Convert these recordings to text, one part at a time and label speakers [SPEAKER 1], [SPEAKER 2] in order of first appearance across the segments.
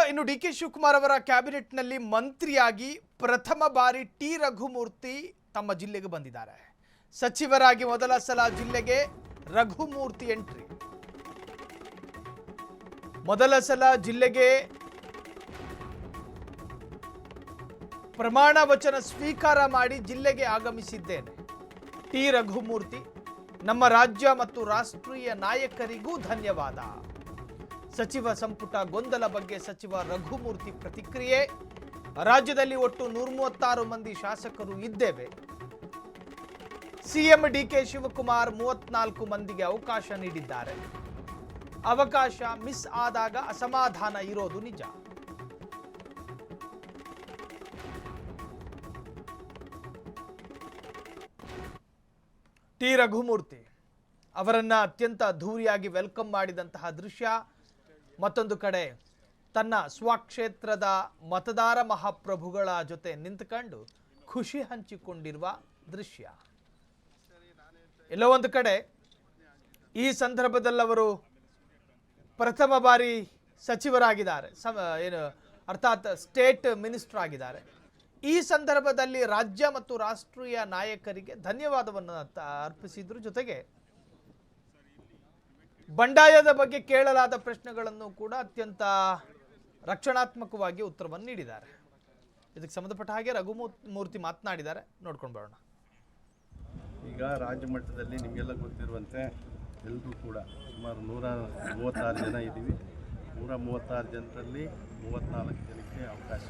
[SPEAKER 1] ಇನ್ನು D K Shivakumar ಅವರ ಕ್ಯಾಬಿನೆಟ್ನಲ್ಲಿ ಮಂತ್ರಿಯಾಗಿ ಪ್ರಥಮ ಬಾರಿ ಟಿ ರಘುಮೂರ್ತಿ ತಮ್ಮ ಜಿಲ್ಲೆಗೆ ಬಂದಿದ್ದಾರೆ. ಸಚಿವರಾಗಿ ಮೊದಲ ಸಲ ಜಿಲ್ಲೆಗೆ ರಘುಮೂರ್ತಿ ಎಂಟ್ರಿ. ಮೊದಲ ಸಲ ಜಿಲ್ಲೆಗೆ ಪ್ರಮಾಣ ವಚನ ಸ್ವೀಕಾರ ಮಾಡಿ ಜಿಲ್ಲೆಗೆ ಆಗಮಿಸಿದ್ದೇನೆ. ಟಿ ರಘುಮೂರ್ತಿ, ನಮ್ಮ ರಾಜ್ಯ ಮತ್ತು ರಾಷ್ಟ್ರೀಯ ನಾಯಕರಿಗೂ ಧನ್ಯವಾದ. ಸಚಿವ ಸಂಪುಟ ಗೊಂದಲ ಬಗ್ಗೆ ಸಚಿವ ರಘುಮೂರ್ತಿ ಪ್ರತಿಕ್ರಿಯೆ. ರಾಜ್ಯದಲ್ಲಿ ಒಟ್ಟು 136 ಮಂದಿ ಶಾಸಕರು ಇದ್ದೇವೆ. ಸಿಎಂ ಡಿಕೆ ಶಿವಕುಮಾರ್ 34 ಮಂದಿಗೆ ಅವಕಾಶ ನೀಡಿದ್ದಾರೆ. ಅವಕಾಶ ಮಿಸ್ ಆದಾಗ ಅಸಮಾಧಾನ ಇರೋದು ನಿಜ. ಟಿ ರಘುಮೂರ್ತಿ ಅವರನ್ನ ಅತ್ಯಂತ ಅದ್ಧೂರಿಯಾಗಿ ವೆಲ್ಕಮ್ ಮಾಡಿದಂತಹ ದೃಶ್ಯ. ಮತ್ತೊಂದು ಕಡೆ ತನ್ನ ಸ್ವಕ್ಷೇತ್ರದ ಮತದಾರ ಮಹಾಪ್ರಭುಗಳ ಜೊತೆ ನಿಂತುಕೊಂಡು ಖುಷಿ ಹಂಚಿಕೊಂಡಿರುವ ದೃಶ್ಯ. ಎಲ್ಲೋ ಒಂದು ಕಡೆ ಈ ಸಂದರ್ಭದಲ್ಲಿ ಅವರು ಪ್ರಥಮ ಬಾರಿ ಸಚಿವರಾಗಿದ್ದಾರೆ, ಅರ್ಥಾತ್ ಸ್ಟೇಟ್ ಮಿನಿಸ್ಟರ್ ಆಗಿದ್ದಾರೆ. ಈ ಸಂದರ್ಭದಲ್ಲಿ ರಾಜ್ಯ ಮತ್ತು ರಾಷ್ಟ್ರೀಯ ನಾಯಕರಿಗೆ ಧನ್ಯವಾದವನ್ನು ಅರ್ಪಿಸಿದ್ರು. ಜೊತೆಗೆ ಬಂಡಾಯದ ಬಗ್ಗೆ ಕೇಳಲಾದ ಪ್ರಶ್ನೆಗಳನ್ನು ಕೂಡ ಅತ್ಯಂತ ರಕ್ಷಣಾತ್ಮಕವಾಗಿ ಉತ್ತರವನ್ನು ನೀಡಿದ್ದಾರೆ. ಇದಕ್ಕೆ ಸಂಬಂಧಪಟ್ಟ ಹಾಗೆ ರಘುಮೂರ್ತಿ ಮಾತನಾಡಿದ್ದಾರೆ, ನೋಡ್ಕೊಂಡು ಬರೋಣ.
[SPEAKER 2] ಈಗ ರಾಜ್ಯ ಮಟ್ಟದಲ್ಲಿ ನಿಮಗೆಲ್ಲ ಗೊತ್ತಿರುವಂತೆ ಎಲ್ಲರೂ ಕೂಡ ಸುಮಾರು 136 ಜನ ಇದ್ದೀವಿ. 136 ಜನರಲ್ಲಿ 34 ಜನಕ್ಕೆ ಅವಕಾಶ,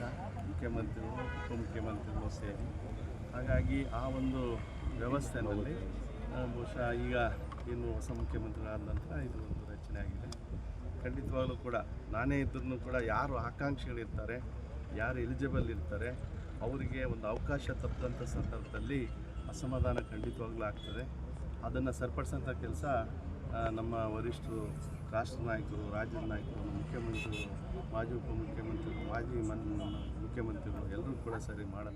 [SPEAKER 2] ಮುಖ್ಯಮಂತ್ರಿಗಳು ಉಪಮುಖ್ಯಮಂತ್ರಿಗಳು ಸೇರಿ. ಹಾಗಾಗಿ ಆ ಒಂದು ವ್ಯವಸ್ಥೆಯಲ್ಲಿ ಬಹುಶಃ ಈಗ ಇನ್ನು ಹೊಸ ಮುಖ್ಯಮಂತ್ರಿಗಳಾದ ನಂತರ ಇದು ಒಂದು ರಚನೆ ಆಗಿದೆ. ಖಂಡಿತವಾಗಲೂ ಕೂಡ ನಾನೇ ಇದ್ರೂ ಕೂಡ ಯಾರು ಆಕಾಂಕ್ಷಿಗಳಿರ್ತಾರೆ, ಯಾರು ಎಲಿಜಿಬಲ್ ಇರ್ತಾರೆ, ಅವರಿಗೆ ಒಂದು ಅವಕಾಶ ತಪ್ಪದಂಥ ಸಂದರ್ಭದಲ್ಲಿ ಅಸಮಾಧಾನ ಖಂಡಿತವಾಗ್ಲೂ ಆಗ್ತದೆ. ಅದನ್ನು ಸರಿಪಡಿಸೋಂಥ ಕೆಲಸ ನಮ್ಮ ವರಿಷ್ಠರು, ರಾಷ್ಟ್ರ ನಾಯಕರು, ರಾಜ್ಯದ ನಾಯಕರು, ಮುಖ್ಯಮಂತ್ರಿಗಳು, ಮಾಜಿ ಉಪಮುಖ್ಯಮಂತ್ರಿಗಳು, ಮಾಜಿ ಮುಖ್ಯಮಂತ್ರಿಗಳು ಎಲ್ಲರೂ ಕೂಡ ಸರಿ ಮಾಡೋಣ.